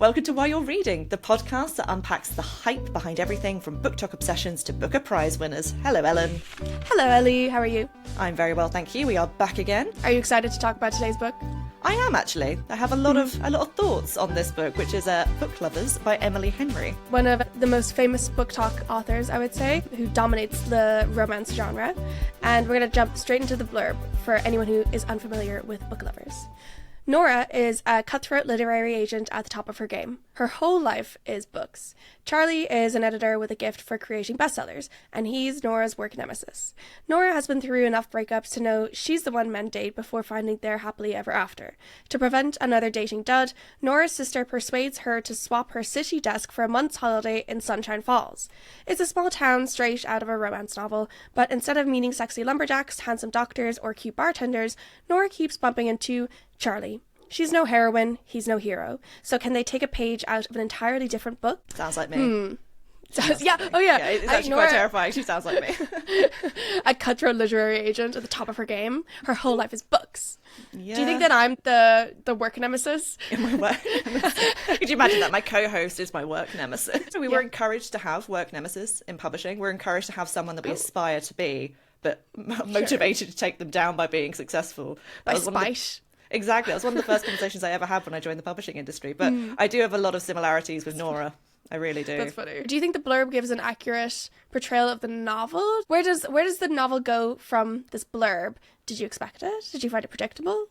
Welcome to Why You're Reading, the podcast that unpacks the hype behind everything from BookTok obsessions to Booker Prize winners. Hello, Ellen. Hello, Ellie. How are you? I'm very well, thank you. We are back again. Are you excited to talk about today's book? I am, actually. I have a lot of thoughts on this book, which is Book Lovers by Emily Henry. One of the most famous BookTok authors, I would say, who dominates the romance genre. And we're going to jump straight into the blurb for anyone who is unfamiliar with Book Lovers. Nora is a cutthroat literary agent at the top of her game. Her whole life is books. Charlie is an editor with a gift for creating bestsellers, and he's Nora's work nemesis. Nora has been through enough breakups to know she's the one men date before finding their happily ever after. To prevent another dating dud, Nora's sister persuades her to swap her city desk for a month's holiday in Sunshine Falls. It's a small town straight out of a romance novel, but instead of meeting sexy lumberjacks, handsome doctors, or cute bartenders, Nora keeps bumping into Charlie. She's no heroine, he's no hero. So can they take a page out of an entirely different book? Sounds like me. Yeah, oh yeah. It's actually quite terrifying. She sounds like me. A cutthroat literary agent at the top of her game. Her whole life is books. Yeah. Do you think that I'm the work nemesis? My work nemesis. Could you imagine that? My co-host is my work nemesis. We were encouraged to have work nemesis in publishing. We're encouraged to have someone that we aspire to be, but motivated to take them down by being successful. By spite. Exactly. That was one of the first conversations I ever had when I joined the publishing industry. But I do have a lot of similarities with Nora. I really do. That's funny. Do you think the blurb gives an accurate portrayal of the novel? Where does the novel go from this blurb? Did you expect it? Did you find it predictable?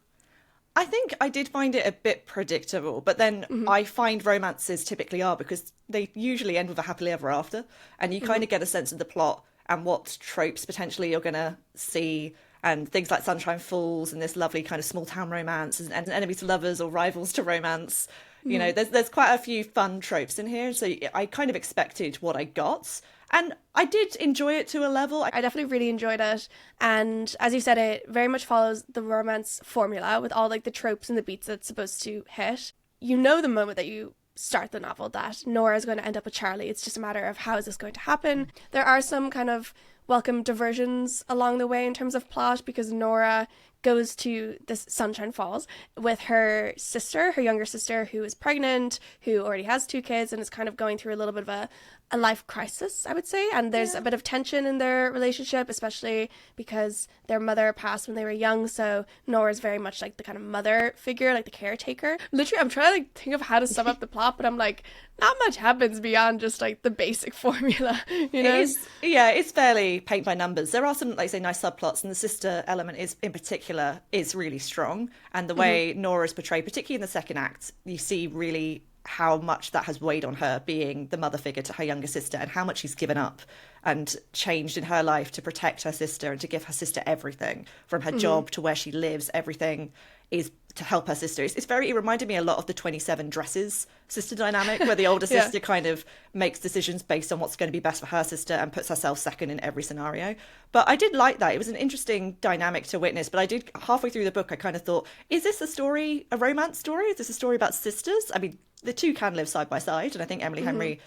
I think I did find it a bit predictable, but then I find romances typically are, because they usually end with a happily ever after, and you kind of get a sense of the plot and what tropes potentially you're going to see, and things like Sunshine Falls and this lovely kind of small town romance and enemies to lovers or rivals to romance. You know, there's quite a few fun tropes in here. So I kind of expected what I got. And I did enjoy it to a level. I definitely really enjoyed it. And as you said, it very much follows the romance formula with all like the tropes and the beats that it's supposed to hit. You know the moment that you start the novel that Nora is going to end up with Charlie. It's just a matter of how is this going to happen. There are some kind of welcome diversions along the way in terms of plot, because Nora goes to this Sunshine Falls with her sister, her younger sister, who is pregnant, who already has 2 kids and is kind of going through a little bit of a life crisis, I would say. And there's a bit of tension in their relationship, especially because their mother passed when they were young. So Nora's very much like the kind of mother figure, like the caretaker. Literally, I'm trying to like think of how to sum up the plot, but I'm like, not much happens beyond just like the basic formula, you know? It's fairly paint by numbers. There are some, like say, nice subplots, and the sister element in particular is really strong. And the way Nora's portrayed, particularly in the second act, you see really how much that has weighed on her, being the mother figure to her younger sister, and how much she's given up and changed in her life to protect her sister and to give her sister everything, from her job to where she lives. Everything is to help her sister. It reminded me a lot of the 27 Dresses sister dynamic, where the older sister kind of makes decisions based on what's going to be best for her sister and puts herself second in every scenario. But I did like that. It was an interesting dynamic to witness. But I did, halfway through the book, I kind of thought, is this a romance story? Is this a story about sisters? I mean, the two can live side by side, and I think Emily Henry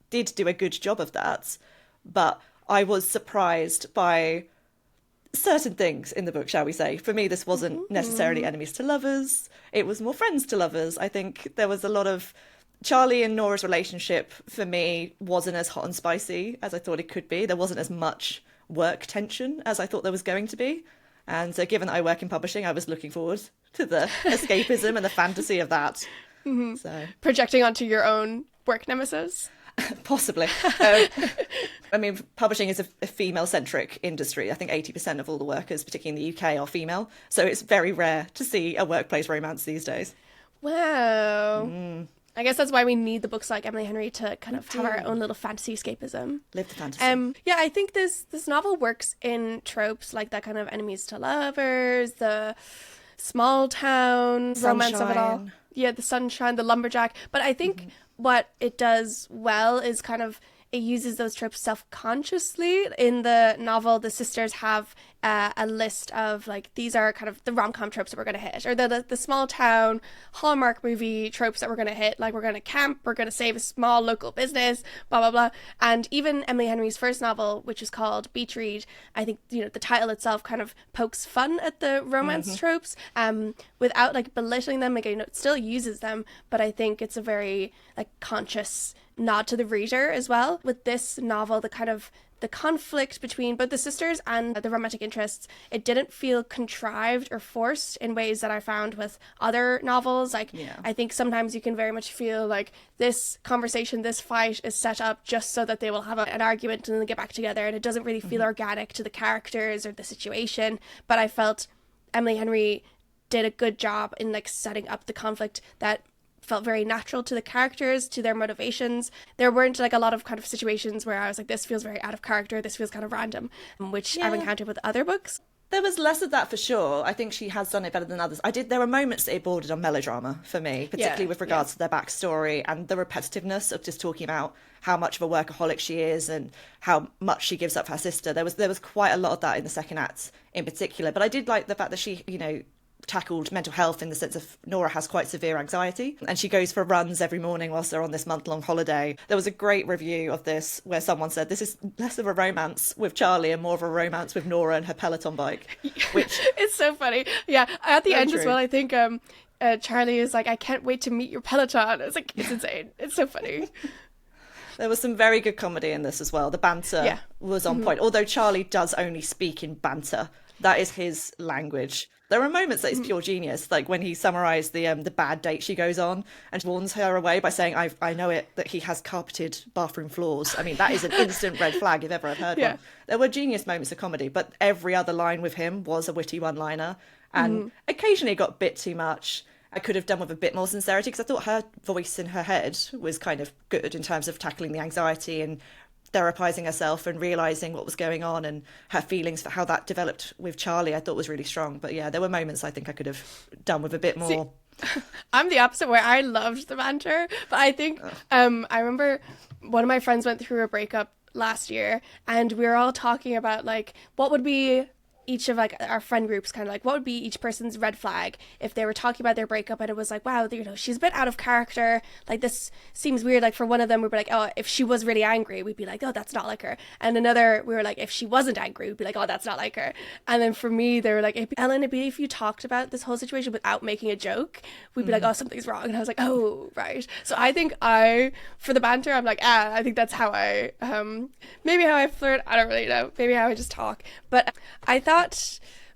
did do a good job of that. But I was surprised by certain things in the book, shall we say. For me, this wasn't necessarily enemies to lovers. It was more friends to lovers. I think there was a lot of Charlie and Nora's relationship, for me, wasn't as hot and spicy as I thought it could be. There wasn't as much work tension as I thought there was going to be. And so given that I work in publishing, I was looking forward to the escapism and the fantasy of that. So projecting onto your own work nemesis? Possibly. I mean, publishing is a female-centric industry. I think 80% of all the workers, particularly in the UK, are female. So it's very rare to see a workplace romance these days. Wow. I guess that's why we need the books like Emily Henry to kind of have our own little fantasy escapism. Live the fantasy. Yeah, I think this novel works in tropes like that kind of enemies to lovers, the small town romance of it all. Yeah, the sunshine, the lumberjack. But I think what it does well is kind of, it uses those tropes self-consciously. In the novel, the sisters have a list of like, these are kind of the rom-com tropes that we're going to hit, or the small town Hallmark movie tropes that we're going to hit. Like, we're going to camp, we're going to save a small local business, blah, blah, blah. And even Emily Henry's first novel, which is called Beach Read, I think, you know, the title itself kind of pokes fun at the romance tropes, without like belittling them. Like, you know, it still uses them, but I think it's a very like conscious nod to the reader as well. With this novel, the conflict between both the sisters and the romantic interests, it didn't feel contrived or forced in ways that I found with other novels. Like, I think sometimes you can very much feel like this conversation, this fight is set up just so that they will have an argument and then get back together, and it doesn't really feel organic to the characters or the situation. But I felt Emily Henry did a good job in like setting up the conflict that felt very natural to the characters, to their motivations. There weren't like a lot of kind of situations where I was like, this feels very out of character, this feels kind of random, which I've encountered with other books. There was less of that for sure. I think she has done it better than others. There were moments that it bordered on melodrama for me, particularly with regards to their backstory and the repetitiveness of just talking about how much of a workaholic she is and how much she gives up for her sister. There was quite a lot of that in the second act in particular. But I did like the fact that she, you know, tackled mental health in the sense of Nora has quite severe anxiety and she goes for runs every morning whilst they're on this month-long holiday. There was a great review of this where someone said this is less of a romance with Charlie and more of a romance with Nora and her Peloton bike, which it's so funny. Yeah, at the end as well, I think Charlie is like, I can't wait to meet your Peloton. It's like, it's insane. It's so funny. There was some very good comedy in this as well. The banter was on point, although Charlie does only speak in banter. That is his language. There are moments that is pure genius, like when he summarised the bad date she goes on and warns her away by saying, I know it, that he has carpeted bathroom floors. I mean, that is an instant red flag if ever I've heard one. There were genius moments of comedy, but every other line with him was a witty one-liner. And occasionally it got a bit too much. I could have done with a bit more sincerity because I thought her voice in her head was kind of good in terms of tackling the anxiety and therapizing herself and realizing what was going on, and her feelings for how that developed with Charlie I thought was really strong. But yeah, there were moments I think I could have done with a bit more. See, I'm the opposite, where I loved the banter, but I think I remember one of my friends went through a breakup last year and we were all talking about like what would be each of like our friend groups, kind of like what would be each person's red flag if they were talking about their breakup, and it was like, wow, you know, she's a bit out of character, like this seems weird. Like for one of them we'd be like, oh, if she was really angry we'd be like, oh, that's not like her. And another we were like, if she wasn't angry we'd be like, oh, that's not like her. And then for me they were like, Ellen, it'd be if you talked about this whole situation without making a joke, we'd be like, oh, something's wrong. And I was like, oh, right. So I think for the banter I'm like, I think that's how I maybe how I flirt, I don't really know, maybe how I just talk. But I thought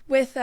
with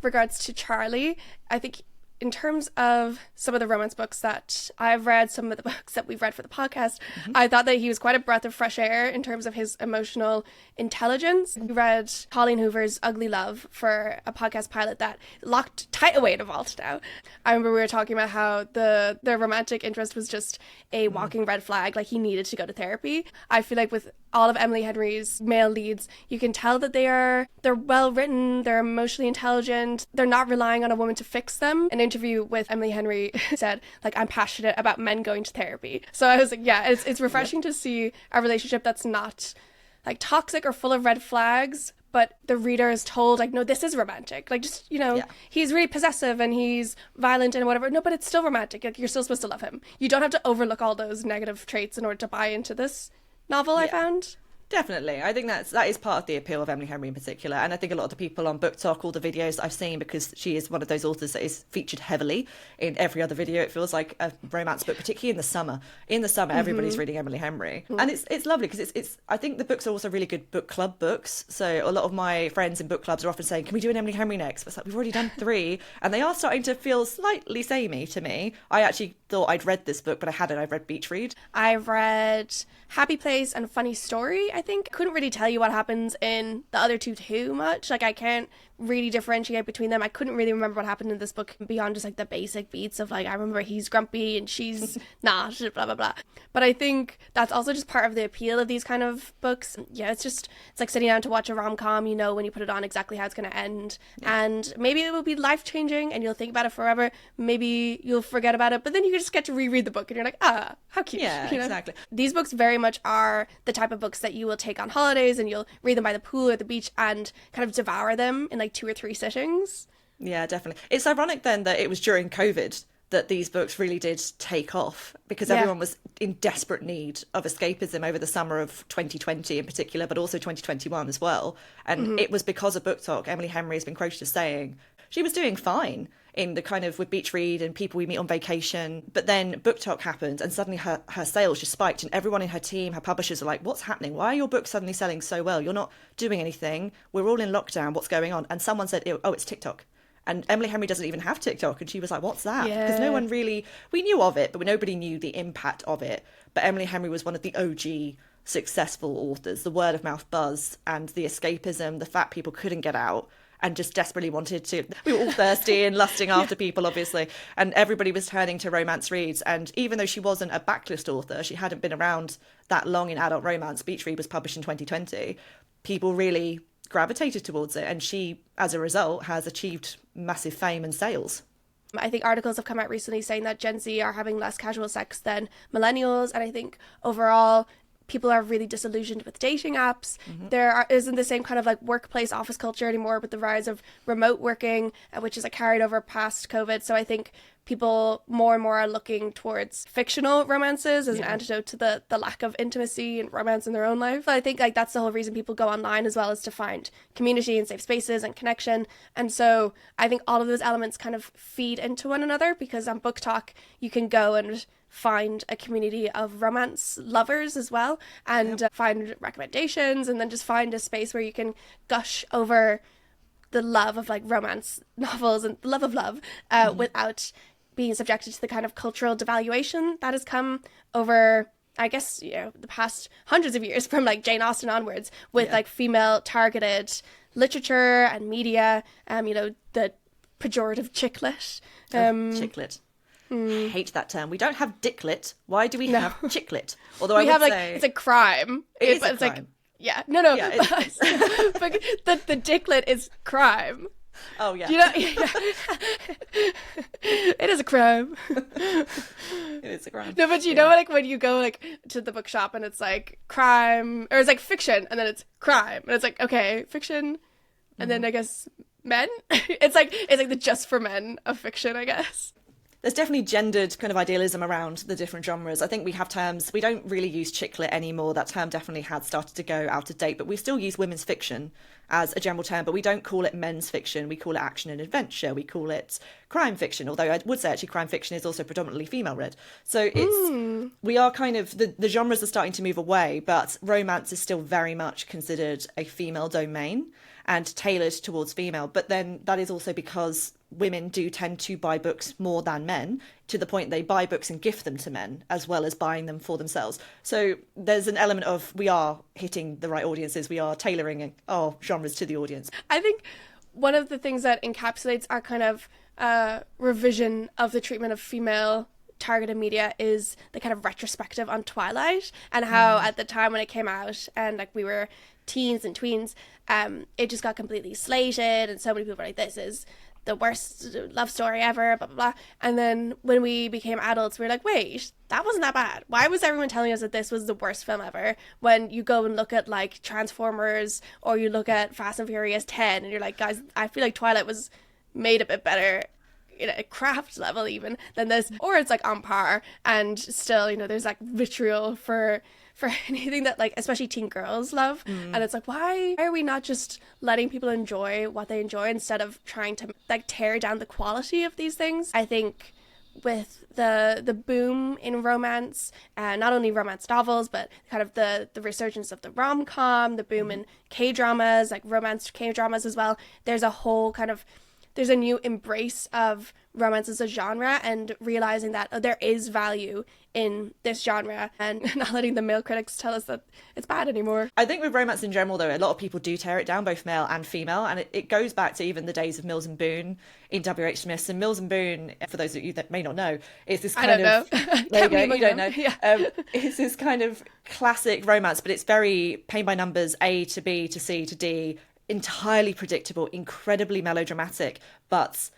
regards to Charlie, I think in terms of some of the romance books that I've read, some of the books that we've read for the podcast, I thought that he was quite a breath of fresh air in terms of his emotional intelligence. We read Colleen Hoover's Ugly Love for a podcast pilot that locked tight away in a vault now. I remember we were talking about how the romantic interest was just a walking red flag, like he needed to go to therapy. I feel like with all of Emily Henry's male leads, you can tell that they're well written, they're emotionally intelligent, they're not relying on a woman to fix them. An interview with Emily Henry said, like, I'm passionate about men going to therapy. So I was like, yeah, it's refreshing to see a relationship that's not like toxic or full of red flags, but the reader is told like, no, this is romantic. Like, just, you know, he's really possessive and he's violent and whatever. No, but it's still romantic. Like, you're still supposed to love him. You don't have to overlook all those negative traits in order to buy into this novel, I found. Definitely. I think that is part of the appeal of Emily Henry in particular. And I think a lot of the people on BookTok, all the videos that I've seen, because she is one of those authors that is featured heavily in every other video. It feels like a romance book, particularly in the summer. In the summer, everybody's reading Emily Henry. And it's lovely because it's I think the books are also really good book club books. So a lot of my friends in book clubs are often saying, can we do an Emily Henry next? But it's like, we've already done 3. And they are starting to feel slightly samey to me. I actually thought I'd read this book, but I hadn't. I've read Beach Read. I've read Happy Place and Funny Story, I think. Couldn't really tell you what happens in the other two too much. Like, I can't really differentiate between them. I couldn't really remember what happened in this book beyond just like the basic beats of like, I remember he's grumpy and she's not, blah blah blah. But I think that's also just part of the appeal of these kind of books. Yeah, it's like sitting down to watch a rom-com, you know, when you put it on exactly how it's going to end. And maybe it will be life-changing and you'll think about it forever. Maybe you'll forget about it, but then you you just get to reread the book and you're like, ah, how cute. Yeah, you know? exactly. These books very much are the type of books that you will take on holidays and you'll read them by the pool or the beach and kind of devour them in like 2 or 3 sittings. Yeah, definitely. It's ironic then that it was during COVID that these books really did take off, because everyone was in desperate need of escapism over the summer of 2020 in particular, but also 2021 as well. And it was because of BookTok. Emily Henry has been quoted as saying she was doing fine in the kind of with Beach Read and people we meet on vacation. But then BookTok happened and suddenly her sales just spiked, and everyone in her team, her publishers are like, what's happening? Why are your books suddenly selling so well? You're not doing anything. We're all in lockdown. What's going on? And someone said, oh, it's TikTok. And Emily Henry doesn't even have TikTok. And she was like, what's that? Because no one really, we knew of it, but nobody knew the impact of it. But Emily Henry was one of the OG successful authors, the word of mouth buzz and the escapism, the fact people couldn't get out and just desperately wanted to. We were all thirsty and lusting after people, obviously. And everybody was turning to romance reads. And even though she wasn't a backlist author, she hadn't been around that long in adult romance. Beach Read was published in 2020. People really gravitated towards it, and she, as a result, has achieved massive fame and sales. I think articles have come out recently saying that Gen Z are having less casual sex than millennials, and I think overall people are really disillusioned with dating apps. There isn't the same kind of like workplace office culture anymore with the rise of remote working, which is like carried over past COVID. So I think people more and more are looking towards fictional romances as an antidote to the lack of intimacy and romance in their own life. I think like that's the whole reason people go online, as well as to find community and safe spaces and connection. And so I think all of those elements kind of feed into one another, because on BookTok you can go and find a community of romance lovers as well, and find recommendations, and then just find a space where you can gush over the love of like romance novels and the love of love without being subjected to the kind of cultural devaluation that has come over, I guess, you know, the past hundreds of years from like Jane Austen onwards, with like female targeted literature and media, you know, the pejorative chicklit. Chicklit. I hate that term. We don't have dicklit. Why do we have chicklit? Although we I have would like say it's a crime. it's a it's crime. like no. Yeah, but the dicklit is crime. Oh yeah. You know, it is a crime. It is a crime. No, but you know, like when you go like to the bookshop and it's like crime, or it's like fiction, and then it's crime, and it's like, okay, fiction, and then I guess men. It's like the just for men of fiction, I guess. There's definitely gendered kind of idealism around the different genres. I think we have terms, we don't really use chicklit anymore. That term definitely had started to go out of date, but we still use women's fiction as a general term, but we don't call it men's fiction. We call it action and adventure. We call it crime fiction, although I would say actually crime fiction is also predominantly female read. So it's, we are kind of, the genres are starting to move away, but romance is still very much considered a female domain and tailored towards female. But then that is also because women do tend to buy books more than men, to the point they buy books and gift them to men as well as buying them for themselves. So there's an element of, we are hitting the right audiences, we are tailoring our genres to the audience. I think one of the things that encapsulates our kind of revision of the treatment of female targeted media is the kind of retrospective on Twilight, and how at the time when it came out and like we were teens and tweens, it just got completely slated, and so many people were like, this is the worst love story ever, blah, blah, blah. And then when we became adults, we were like, wait, that wasn't that bad. Why was everyone telling us that this was the worst film ever? When you go and look at like Transformers, or you look at Fast and Furious 10, and you're like, guys, I feel like Twilight was made a bit better, you know, craft level even than this, or it's like on par, and still, you know, there's like vitriol for anything that like especially teen girls love. And it's like, why are we not just letting people enjoy what they enjoy instead of trying to like tear down the quality of these things? I think with the boom in romance, and not only romance novels, but kind of the resurgence of the rom-com, the boom in K-dramas, like romance K-dramas as well, there's a new embrace of romance as a genre, and realizing that there is value in this genre, and not letting the male critics tell us that it's bad anymore. I think with romance in general, though, a lot of people do tear it down, both male and female, and it goes back to even the days of Mills and Boon in W.H. Smith's. And Mills and Boon, for those of you that may not know, is this kind of... There you go, you don't know. Yeah. It's this kind of classic romance, but it's very paint by numbers, A to B to C to D, entirely predictable, incredibly melodramatic, but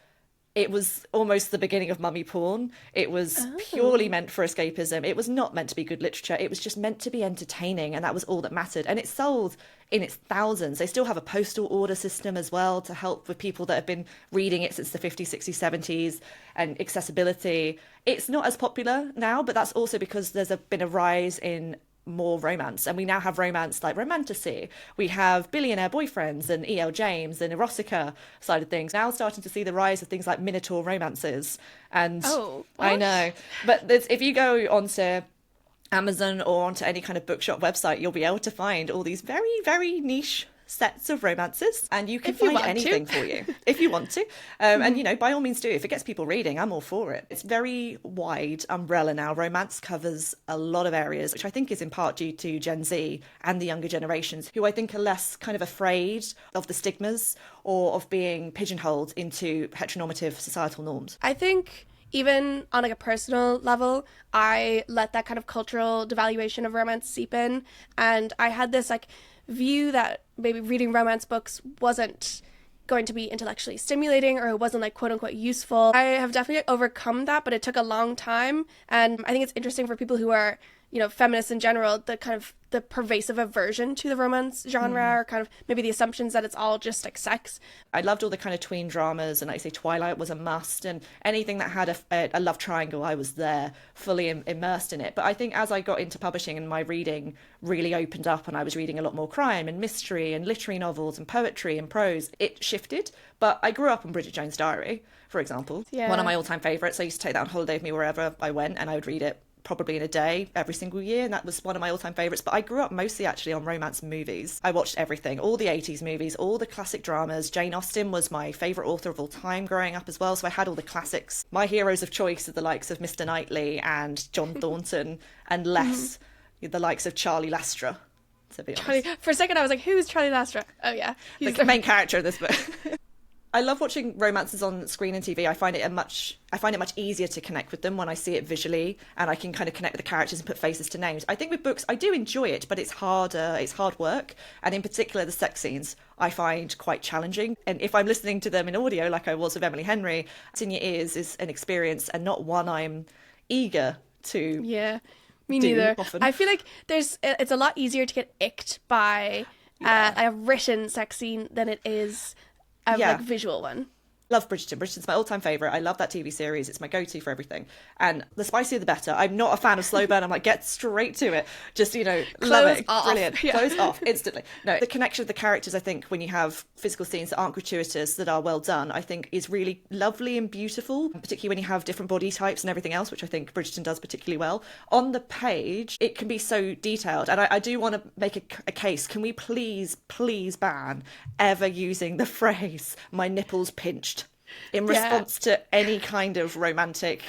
it was almost the beginning of mummy porn. It was purely meant for escapism. It was not meant to be good literature. It was just meant to be entertaining, and that was all that mattered. And it sold in its thousands. They still have a postal order system as well to help with people that have been reading it since the 50s, 60s, 70s, and accessibility. It's not as popular now, but that's also because there's been a rise in more romance, and we now have romance like romantasy. We have billionaire boyfriends and E.L. James and erotica side of things. Now starting to see the rise of things like minotaur romances. And I know, but if you go onto Amazon or onto any kind of bookshop website, you'll be able to find all these very, very niche sets of romances, and you can find anything for you if you want to. And, you know, by all means do. If it gets people reading, I'm all for it. It's very wide umbrella now. Romance covers a lot of areas, which I think is in part due to Gen Z and the younger generations, who I think are less kind of afraid of the stigmas or of being pigeonholed into heteronormative societal norms. I think even on like a personal level, I let that kind of cultural devaluation of romance seep in, and I had this like view that maybe reading romance books wasn't going to be intellectually stimulating, or it wasn't like quote unquote useful. I have definitely overcome that, but it took a long time. And I think it's interesting for people who are, you know, feminists in general, the kind of the pervasive aversion to the romance genre, or kind of maybe the assumptions that it's all just like sex. I loved all the kind of tween dramas, and like I say, Twilight was a must, and anything that had a love triangle, I was there fully immersed in it. But I think as I got into publishing and my reading really opened up, and I was reading a lot more crime and mystery and literary novels and poetry and prose, it shifted. But I grew up on Bridget Jones' Diary, for example, one of my all-time favourites. I used to take that on holiday with me wherever I went, and I would read it probably in a day every single year, and that was one of my all-time favourites. But I grew up mostly actually on romance movies. I watched everything, all the 80s movies, all the classic dramas. Jane Austen was my favourite author of all time growing up as well, so I had all the classics. My heroes of choice are the likes of Mr. Knightley and John Thornton, and less the likes of Charlie Lastra, to be honest. For a second I was like, who's Charlie Lastra? Oh yeah, he's the main character of this book. I love watching romances on screen and TV. I find it much easier to connect with them when I see it visually, and I can kind of connect with the characters and put faces to names. I think with books, I do enjoy it, but it's harder. It's hard work, and in particular, the sex scenes I find quite challenging. And if I'm listening to them in audio, like I was with Emily Henry, it's in your ears is an experience, and not one I'm eager to. Yeah, me neither. Often. I feel like it's a lot easier to get icked by a written sex scene than it is like visual one. Love Bridgerton. Bridgerton's my all-time favourite. I love that TV series. It's my go-to for everything. And the spicier the better. I'm not a fan of slow burn. I'm like, get straight to it. Just, you know, love it. Off. Brilliant. Yeah. Close off instantly. No, the connection of the characters, I think, when you have physical scenes that aren't gratuitous, that are well done, I think is really lovely and beautiful, particularly when you have different body types and everything else, which I think Bridgerton does particularly well. On the page, it can be so detailed. And I do want to make a case. Can we please ban ever using the phrase, my nipples pinched, in response to any kind of romantic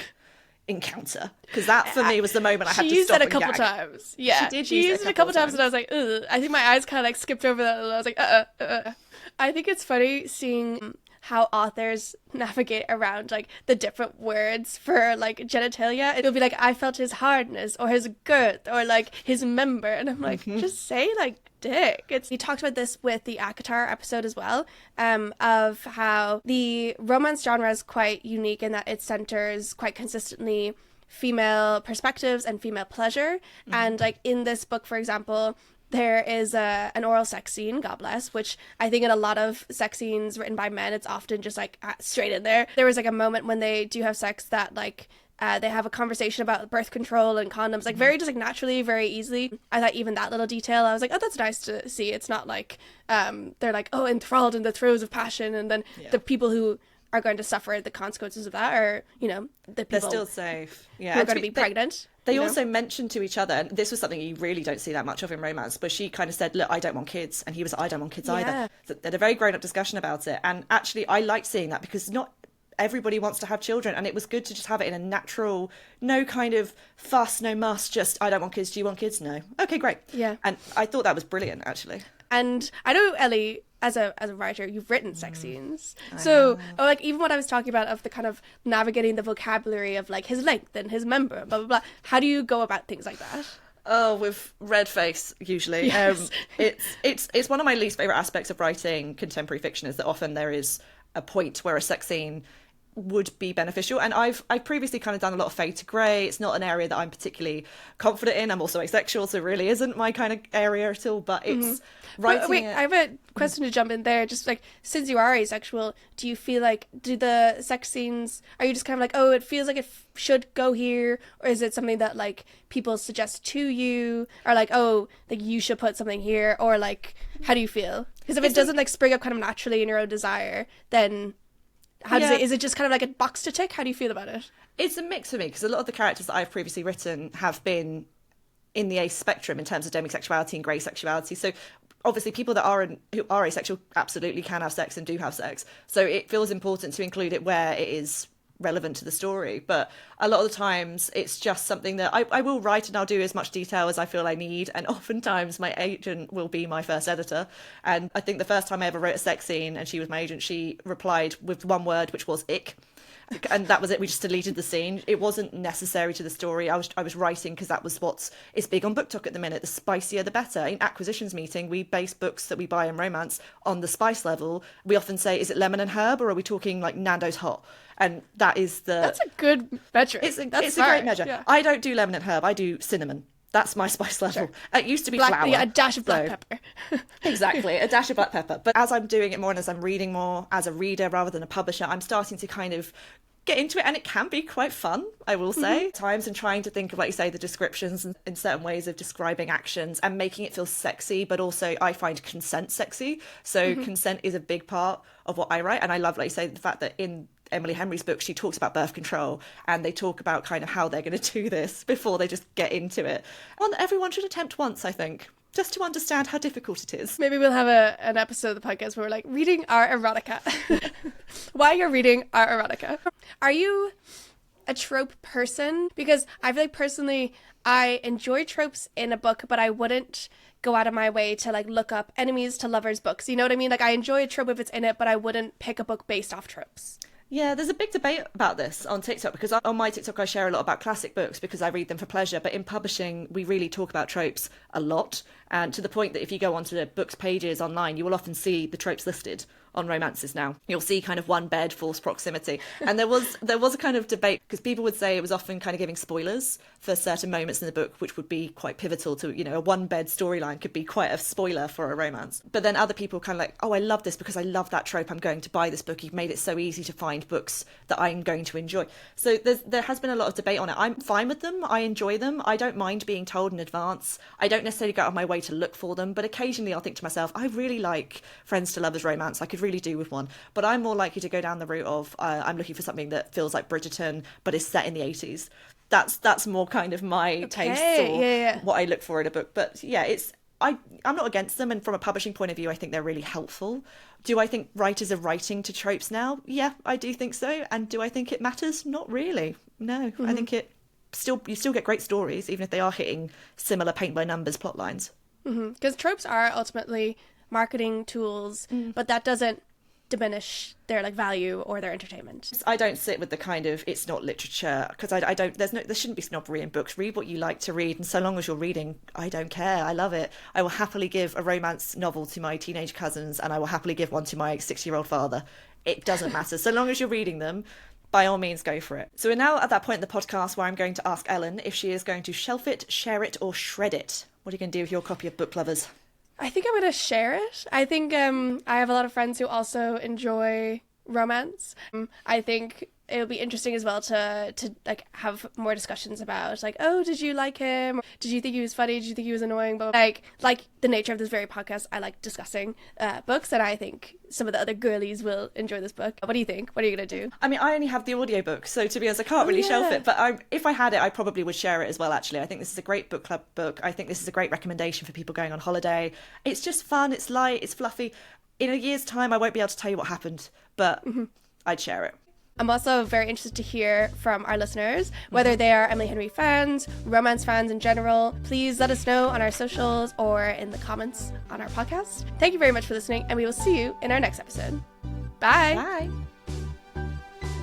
encounter? Because that for me was the moment I had to stop. She used it a couple gag. times. Yeah, she used it a couple times, and I was like, ugh. I think my eyes kind of like skipped over that, and I was like, I think it's funny seeing how authors navigate around like the different words for like genitalia. It'll be like, I felt his hardness, or his girth, or like his member, and I'm like, just say like dick. We talked about this with the ACOTAR episode as well, of how the romance genre is quite unique in that it centers quite consistently female perspectives and female pleasure. And like in this book, for example, there is an oral sex scene, God bless, which I think in a lot of sex scenes written by men, it's often just like straight in there. There was like a moment when they do have sex that like they have a conversation about birth control and condoms, like very just like naturally, very easily. I thought even that little detail, I was like, oh, that's nice to see. It's not like they're like, oh, enthralled in the throes of passion, and then the people who are going to suffer the consequences of that are, you know, the people they're still safe. Yeah, who are going to be pregnant. They also mentioned to each other, and this was something you really don't see that much of in romance, but she kind of said, look, I don't want kids, and he was, I don't want kids either. So they had a very grown-up discussion about it, and actually I liked seeing that, because not everybody wants to have children, and it was good to just have it in a natural, no kind of fuss, no muss, just, I don't want kids, do you want kids? No. Okay, great. Yeah. And I thought that was brilliant, actually. And I know, Ellie, as a writer, you've written sex scenes. So, like, even what I was talking about of the kind of navigating the vocabulary of, like, his length and his member, blah, blah, blah. How do you go about things like that? Oh, with red face, usually. Yes. It's one of my least favourite aspects of writing contemporary fiction, is that often there is a point where a sex scene would be beneficial. And I've previously kind of done a lot of fade to grey. It's not an area that I'm particularly confident in. I'm also asexual, so it really isn't my kind of area at all. But it's writing. Wait, I have a question to jump in there. Just like, since you are asexual, do you feel like, do the sex scenes, are you just kind of like, oh, it feels like it should go here, or is it something that like people suggest to you, or like, oh, like you should put something here, or like, how do you feel? Because if it doesn't like spring up kind of naturally in your own desire, then how does it, is it just kind of like a box to tick? How do you feel about it? It's a mix for me, because a lot of the characters that I've previously written have been in the ace spectrum in terms of demisexuality and grey sexuality. So obviously people who are asexual absolutely can have sex and do have sex. So it feels important to include it where it is relevant to the story. But a lot of the times it's just something that I will write, and I'll do as much detail as I feel I need. And oftentimes my agent will be my first editor. And I think the first time I ever wrote a sex scene and she was my agent, she replied with one word, which was ick. And that was it. We just deleted the scene. It wasn't necessary to the story. I was writing because that was it's big on BookTok at the minute. The spicier, the better. In acquisitions meeting, we base books that we buy in romance on the spice level. We often say, is it lemon and herb, or are we talking like Nando's hot? And that's a good metric. It's a great measure. Yeah. I don't do lemon and herb. I do cinnamon. That's my spice level. Sure. It used to be flour. Yeah, a dash of black pepper. Exactly, a dash of black pepper. But as I'm doing it more and as I'm reading more, as a reader rather than a publisher, I'm starting to kind of get into it, and it can be quite fun, I will say, times, and trying to think of, like you say, the descriptions and in certain ways of describing actions and making it feel sexy. But also I find consent sexy. So consent is a big part of what I write. And I love, like you say, the fact that in Emily Henry's book, she talks about birth control, and they talk about kind of how they're going to do this before they just get into it. Well, everyone should attempt once, I think, just to understand how difficult it is. Maybe we'll have an episode of the podcast where we're like, reading our erotica. Why you're reading our erotica. Are you a trope person? Because I feel like personally, I enjoy tropes in a book, but I wouldn't go out of my way to like look up enemies to lovers books. You know what I mean? Like, I enjoy a trope if it's in it, but I wouldn't pick a book based off tropes. Yeah, there's a big debate about this on TikTok, because on my TikTok I share a lot about classic books because I read them for pleasure, but in publishing we really talk about tropes a lot, and to the point that if you go onto the books pages online, you will often see the tropes listed on romances now. You'll see kind of one bed, false proximity. And there was a kind of debate, because people would say it was often kind of giving spoilers for certain moments in the book, which would be quite pivotal to, you know, a one bed storyline could be quite a spoiler for a romance. But then other people kind of like, oh, I love this because I love that trope. I'm going to buy this book. You've made it so easy to find books that I'm going to enjoy. So there has been a lot of debate on it. I'm fine with them. I enjoy them. I don't mind being told in advance. I don't necessarily go out of my way to look for them, but occasionally I'll think to myself, I really like Friends to Lovers romance. I could really do with one. But I'm more likely to go down the route of I'm looking for something that feels like Bridgerton but is set in the 80s. That's more kind of my taste, or what I look for in a book. But yeah, I'm not against them, and from a publishing point of view I think they're really helpful. Do I think writers are writing to tropes now? Yeah, I do think so. And do I think it matters? Not really. No. I think you still get great stories even if they are hitting similar paint by numbers plot lines. Because tropes are ultimately marketing tools, but that doesn't diminish their like value or their entertainment. I don't sit with the kind of it's not literature, because I don't, there shouldn't be snobbery in books. Read what you like to read, and so long as you're reading, I don't care. I love it. I will happily give a romance novel to my teenage cousins, and I will happily give one to my 6-year-old father. It doesn't matter. So long as you're reading them, by all means go for it. So we're now at that point in the podcast where I'm going to ask Ellen if she is going to shelf it, share it, or shred it. What are you going to do with your copy of Book Lovers? I think I'm going to share it. I think I have a lot of friends who also enjoy romance. I think it'll be interesting as well to like have more discussions about like, oh, did you like him? Did you think he was funny? Did you think he was annoying? But like the nature of this very podcast, I like discussing books, and I think some of the other girlies will enjoy this book. What do you think? What are you going to do? I mean, I only have the audiobook, so to be honest, I can't really shelf it, but if I had it, I probably would share it as well, actually. I think this is a great book club book. I think this is a great recommendation for people going on holiday. It's just fun, it's light, it's fluffy. In a year's time, I won't be able to tell you what happened, but I'd share it. I'm also very interested to hear from our listeners, whether they are Emily Henry fans, romance fans in general. Please let us know on our socials or in the comments on our podcast. Thank you very much for listening, and we will see you in our next episode. Bye. Bye.